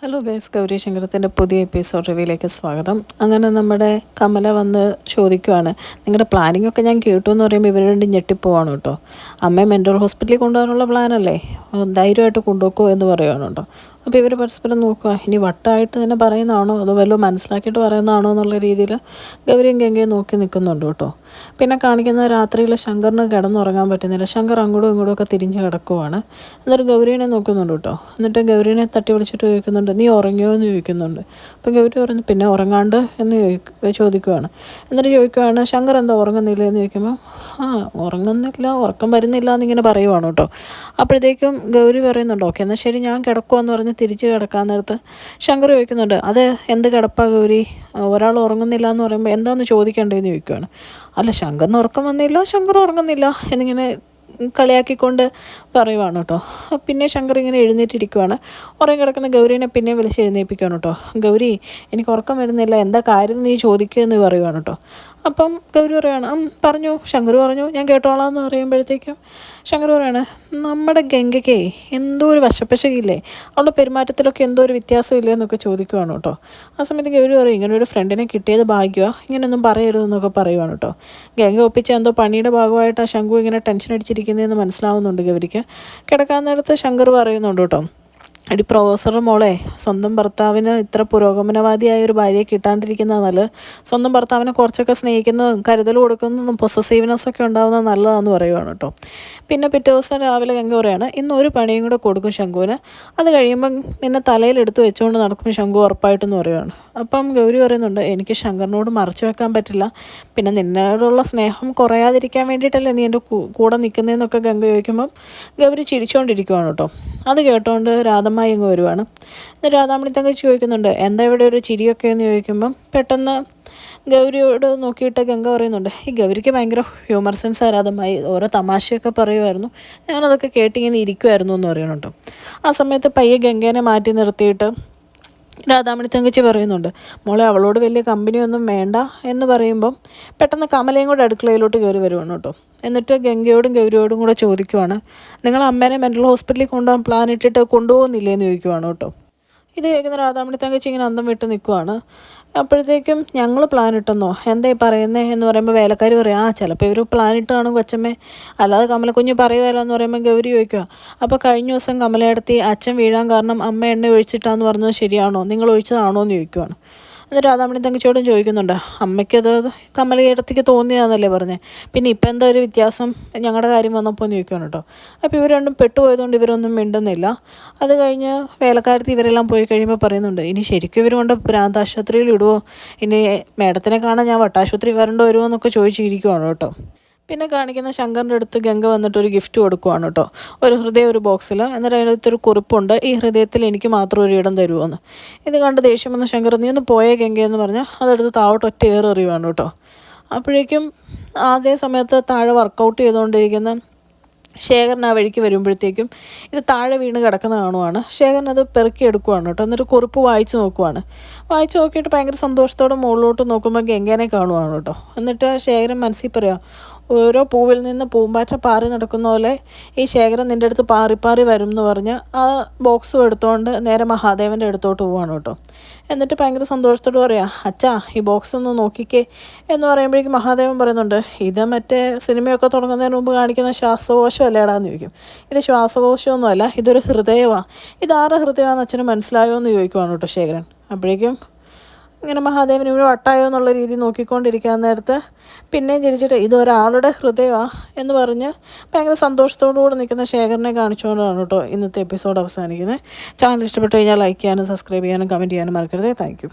Hello guys, Gauri ശങ്കരത്തിൻ്റെ പുതിയ episode റിവ്യൂയിലേക്ക് സ്വാഗതം. അങ്ങനെ നമ്മുടെ കമല വന്ന് ചോദിക്കുവാണ്, നിങ്ങളുടെ പ്ലാനിംഗ് ഒക്കെ ഞാൻ കേട്ടു എന്ന് പറയുമ്പോൾ ഇവർ രണ്ടും ഞെട്ടിപ്പോവാണ് കേട്ടോ. അമ്മയെ മെൻ്റൽ ഹോസ്പിറ്റലിൽ കൊണ്ടുപോകാനുള്ള പ്ലാനല്ലേ, ധൈര്യമായിട്ട് കൊണ്ടുപോക്കോ എന്ന് പറയുവാണ് കേട്ടോ. അപ്പോൾ ഇവർ പരസ്പരം നോക്കുക, ഇനി വട്ടായിട്ട് തന്നെ പറയുന്നതാണോ അതോ വല്ലതും മനസ്സിലാക്കിയിട്ട് പറയുന്നതാണോ എന്നുള്ള രീതിയിൽ ഗൗരിയും ഗംഗയും നോക്കി നിൽക്കുന്നുണ്ട് കേട്ടോ. പിന്നെ കാണിക്കുന്ന രാത്രിയിൽ ശങ്കറിന് കിടന്നുറങ്ങാൻ പറ്റുന്നില്ല. ശങ്കർ അങ്ങോട്ടും ഇങ്ങോട്ടും ഒക്കെ തിരിഞ്ഞ് കിടക്കുവാണ്. എന്നിട്ട് ഗൗരീനെ നോക്കുന്നുണ്ട് കേട്ടോ. എന്നിട്ട് ഗൗരീനെ തട്ടി വിളിച്ചിട്ട് ചോദിക്കുന്നുണ്ട്, നീ ഉറങ്ങിയോ എന്ന് ചോദിക്കുന്നുണ്ട്. അപ്പോൾ ഗൗരി പറഞ്ഞു, പിന്നെ ഉറങ്ങാണ്ട് എന്ന് ചോദിക്കുവാണ്. എന്നിട്ട് ചോദിക്കുവാണ്, ശങ്കർ എന്താ ഉറങ്ങുന്നില്ല എന്ന് ചോദിക്കുമ്പോൾ, ഉറങ്ങുന്നില്ല, ഉറക്കം വരുന്നില്ല എന്നിങ്ങനെ പറയുവാണ് കേട്ടോ. അപ്പോഴത്തേക്കും ഗൗരി പറയുന്നുണ്ട്, ഓക്കെ എന്നാൽ ശരി ഞാൻ കിടക്കുമെന്ന് പറഞ്ഞ് തിരിച്ച് കിടക്കാൻ നേരത്ത് ശങ്കർ ചോദിക്കുന്നുണ്ട്, അത് എന്ത് കിടപ്പാ ഗൗരി, ഒരാൾ ഉറങ്ങുന്നില്ല എന്ന് പറയുമ്പോൾ എന്താണെന്ന് ചോദിക്കേണ്ടതെന്ന് ചോദിക്കുവാണ്. അല്ല, ശങ്കറിന് ഉറക്കം വന്നില്ല, ശങ്കർ ഉറങ്ങുന്നില്ല എന്നിങ്ങനെ കളിയാക്കിക്കൊണ്ട് പറയുവാണ് കേട്ടോ. പിന്നെ ശങ്കർ ഇങ്ങനെ എഴുന്നേറ്റിരിക്കുവാണ്. ഉറങ്ങി കിടക്കുന്ന ഗൗരീനെ പിന്നെ വിളിച്ച് എഴുന്നേൽപ്പിക്കുകയാണ് കേട്ടോ. ഗൗരി, എനിക്ക് ഉറക്കം വരുന്നില്ല, എന്താ കാര്യം നീ ചോദിക്കുകയെന്ന് പറയുവാണ് കേട്ടോ. അപ്പം ഗൗരി പറയുകയാണ്, പറഞ്ഞു, ശങ്കർ പറഞ്ഞു, ഞാൻ കേട്ടോളാം എന്ന് പറയുമ്പോഴത്തേക്കും ശങ്കർ പറയുകയാണ്, നമ്മുടെ ഗംഗയ്ക്കേ എന്തോ ഒരു വശപ്പശകില്ലേ, അവളുടെ പെരുമാറ്റത്തിലൊക്കെ എന്തോ ഒരു വ്യത്യാസമില്ലേ എന്നൊക്കെ ചോദിക്കുവാണ് കേട്ടോ. ആ സമയത്ത് ഗൗരി പറയും, ഇങ്ങനെ ഒരു ഫ്രണ്ടിനെ കിട്ടിയത് ഭാഗ്യമാണ്, ഇങ്ങനെയൊന്നും പറയരുതെന്നൊക്കെ പറയുവാണ് കേട്ടോ. ഗംഗ ഒപ്പിച്ച എന്തോ പണിയുടെ ഭാഗമായിട്ട് ആ ശങ്കു ഇങ്ങനെ ടെൻഷൻ അടിച്ചിരിക്കുന്നതെന്ന് മനസ്സിലാവുന്നുണ്ട് ഗൗരിക്ക്. കിടക്കാൻ നേരത്ത് ശങ്കർ പറയുന്നുണ്ട് കേട്ടോ, അടി പ്രൊഫസറുടെ മോളെ, സ്വന്തം ഭർത്താവിന് ഇത്ര പുരോഗമനവാദിയായ ഒരു ഭാര്യയെ കിട്ടാണ്ടിരിക്കുന്നത് നല്ലത്. സ്വന്തം ഭർത്താവിനെ കുറച്ചൊക്കെ സ്നേഹിക്കുന്നതും കരുതൽ കൊടുക്കുന്നതും പൊസസീവ്നെസ്സൊക്കെ ഉണ്ടാകുന്നത് നല്ലതാണെന്ന് പറയുവാണ് കേട്ടോ. പിന്നെ പിറ്റേ ദിവസം രാവിലെ ഗംഗ പറയാണ്, ഇന്ന് ഒരു പണിയും കൂടെ കൊടുക്കും ശംഖുവിന്, അത് കഴിയുമ്പം നിന്നെ തലയിലെടുത്ത് വെച്ചുകൊണ്ട് നടക്കും ശംഖു ഉറപ്പായിട്ടെന്ന് പറയുവാണ്. അപ്പം ഗൗരി പറയുന്നുണ്ട്, എനിക്ക് ശങ്കറിനോട് മറച്ചു വെക്കാൻ പറ്റില്ല, പിന്നെ നിന്നോടുള്ള സ്നേഹം കുറയാതിരിക്കാൻ വേണ്ടിയിട്ടല്ലേ നീ എൻ്റെ കൂടെ നിൽക്കുന്നതെന്നൊക്കെ ഗംഗ ചോദിക്കുമ്പം ഗൗരി ചിരിച്ചുകൊണ്ടിരിക്കുവാണ് കേട്ടോ. അത് കേട്ടോണ്ട് രാധമ്മായി അങ്ങ് വരുവാണ്. രാധാമണി തങ്കച്ചി ചോദിക്കുന്നുണ്ട്, എന്താ ഇവിടെ ഒരു ചിരിയൊക്കെ എന്ന് ചോദിക്കുമ്പം പെട്ടെന്ന് ഗൗരിയോട് നോക്കിയിട്ട് ഗംഗ പറയുന്നുണ്ട്, ഈ ഗൗരിക്ക് ഭയങ്കര ഹ്യൂമർ സെൻസ് ആരാധമായി, ഓരോ തമാശയൊക്കെ പറയുമായിരുന്നു, ഞാനതൊക്കെ കേട്ടിങ്ങനെ ഇരിക്കുമായിരുന്നു എന്ന് പറയുന്നുണ്ട്. ആ സമയത്ത് പയ്യെ ഗംഗേനെ മാറ്റി നിർത്തിയിട്ട് രാധാമണി തങ്കച്ചി പറയുന്നുണ്ട്, മോളെ അവളോട് വലിയ കമ്പനിയൊന്നും വേണ്ട എന്ന് പറയുമ്പം പെട്ടെന്ന് കമലയും കൂടെ അടുക്കളയിലോട്ട് കയറി വരുവാണ് കേട്ടോ. എന്നിട്ട് ഗംഗയോടും ഗൗരിയോടും കൂടെ ചോദിക്കുവാണ്, നിങ്ങൾ അമ്മേനെ മെൻ്റൽ ഹോസ്പിറ്റലിൽ കൊണ്ടുപോകാൻ പ്ലാൻ ഇട്ടിട്ട് കൊണ്ടുപോകുന്നില്ലേ എന്ന് ചോദിക്കുവാണ് കേട്ടോ. ഇത് കേൾക്കുന്ന രാധാമണി തങ്കച്ചി ഇങ്ങനെ അന്തം വിട്ട് നിൽക്കുവാണ്. അപ്പോഴത്തേക്കും ഞങ്ങൾ പ്ലാൻ ഇട്ടെന്നോ, എന്താ ഈ പറയുന്നത് എന്ന് പറയുമ്പോൾ വേലക്കാർ പറയാം, ചിലപ്പോൾ ഇവർ പ്ലാൻ ഇട്ട് കാണും കൊച്ചമ്മേ, അല്ലാതെ കമലക്കുഞ്ഞ് പറയുകയല്ല എന്ന് പറയുമ്പോൾ ഗൗരി ചോദിക്കുക, അപ്പോൾ കഴിഞ്ഞ ദിവസം കമലയിടത്തി അച്ഛൻ വീഴാൻ കാരണം അമ്മ എണ്ണ ഒഴിച്ചിട്ടാന്ന് പറഞ്ഞത് ശരിയാണോ, നിങ്ങൾ ഒഴിച്ചതാണോ എന്ന് ചോദിക്കുവാണ്. എന്നിട്ട് രാധാമണി തങ്കച്ചിയോടും ചോദിക്കുന്നുണ്ട്, അമ്മയ്ക്കത് കമലയിടത്തേക്ക് തോന്നിയാന്നല്ലേ പറഞ്ഞത്, പിന്നെ ഇപ്പം എന്താ ഒരു വ്യത്യാസം ഞങ്ങളുടെ കാര്യം വന്നപ്പോൾ എന്ന് ചോദിക്കുകയാണ് കേട്ടോ. അപ്പോൾ ഇവർ രണ്ടും പെട്ടുപോയതുകൊണ്ട് ഇവരൊന്നും മിണ്ടുന്നില്ല. അത് കഴിഞ്ഞ് വേലക്കാരത്തി ഇവരെല്ലാം പോയി കഴിയുമ്പോൾ പറയുന്നുണ്ട്, ഇനി ശരിക്കും ഇവർ കൊണ്ട് ഭ്രാന്താശുപത്രിയിൽ ഇടുമോ, ഇനി മേഡത്തിനെ കാണാൻ ഞാൻ വട്ടാശുപത്രി വരേണ്ടി വരുമോ എന്നൊക്കെ ചോദിച്ചിരിക്കുവാണ് കേട്ടോ. പിന്നെ കാണിക്കുന്ന ശങ്കറിൻ്റെ അടുത്ത് ഗംഗ വന്നിട്ട് ഒരു ഗിഫ്റ്റ് കൊടുക്കുവാണ് കേട്ടോ, ഒരു ഹൃദയം ഒരു ബോക്സിൽ. എന്നിട്ട് അതിനകത്തൊരു കുറിപ്പുണ്ട്, ഈ ഹൃദയത്തിൽ എനിക്ക് മാത്രം ഒരു ഇടം തരുമോയെന്ന്. ഇത് കണ്ട് ദേഷ്യം വന്ന ശങ്കർ, നീ ഒന്ന് പോയേ ഗംഗയെന്ന് പറഞ്ഞാൽ അതെടുത്ത് താഴോട്ട് ഒറ്റ എറിയുവാണ് കേട്ടോ. അപ്പോഴേക്കും അതേ സമയത്ത് താഴെ വർക്കൗട്ട് ചെയ്തുകൊണ്ടിരിക്കുന്ന ശേഖരൻ ആ വഴിക്ക് വരുമ്പോഴത്തേക്കും ഇത് താഴെ വീണ് കിടക്കുന്ന കാണുവാണ്. ശേഖരൻ അത് പെറുക്കിയെടുക്കുവാണ് കേട്ടോ. എന്നിട്ട് കുറിപ്പ് വായിച്ച് നോക്കുവാണ്. വായിച്ച് നോക്കിയിട്ട് ഭയങ്കര സന്തോഷത്തോടെ മുകളിലോട്ട് നോക്കുമ്പോൾ ഗംഗേനെ കാണുവാണ് കേട്ടോ. എന്നിട്ട് ശേഖരൻ മനസ്സിൽ പറയാം, ഓരോ പൂവിൽ നിന്ന് പൂമ്പാറ്റ പാറി നടക്കുന്ന പോലെ ഈ ശേഖരൻ നിൻ്റെ അടുത്ത് പാറി പാറി വരും എന്ന് പറഞ്ഞ് ആ ബോക്സും എടുത്തുകൊണ്ട് നേരെ മഹാദേവൻ്റെ അടുത്തോട്ട് പോവാണ് കേട്ടോ. എന്നിട്ട് ഭയങ്കര സന്തോഷത്തോട് പറയാം, അച്ഛാ ഈ ബോക്സ് ഒന്ന് നോക്കിക്കേ എന്ന് പറയുമ്പോഴേക്കും മഹാദേവൻ പറയുന്നുണ്ട്, ഇത് മറ്റേ സിനിമയൊക്കെ തുടങ്ങുന്നതിന് മുമ്പ് കാണിക്കുന്ന ശ്വാസകോശം അല്ലേടാന്ന് ചോദിക്കും. ഇത് ശ്വാസകോശമൊന്നുമല്ല, ഇതൊരു ഹൃദയമാണ്. ഇതാരുടെ ഹൃദയമാണെന്ന് അച്ഛന് മനസ്സിലായോ എന്ന് ചോദിക്കുവാണ് കേട്ടോ ശേഖരൻ. അപ്പോഴേക്കും ഇങ്ങനെ മഹാദേവൻ ഇവിടെ വട്ടായോ എന്നുള്ള രീതി നോക്കിക്കൊണ്ടിരിക്കാൻ നേരത്ത് പിന്നെയും ചിരിച്ചിട്ട് ഇതൊരാളുടെ ഹൃദയമാണ് എന്ന് പറഞ്ഞ് ഭയങ്കര സന്തോഷത്തോടു കൂടി നിൽക്കുന്ന ശേഖരനെ കാണിച്ചുകൊണ്ടാണ് കേട്ടോ ഇന്നത്തെ എപ്പിസോഡ് അവസാനിക്കുന്നത്. ചാനൽ ഇഷ്ടപ്പെട്ട് കഴിഞ്ഞാൽ ലൈക്ക് ചെയ്യാനും സബ്സ്ക്രൈബ് ചെയ്യാനും കമൻറ്റ് ചെയ്യാനും മറക്കരുത്. Thank you.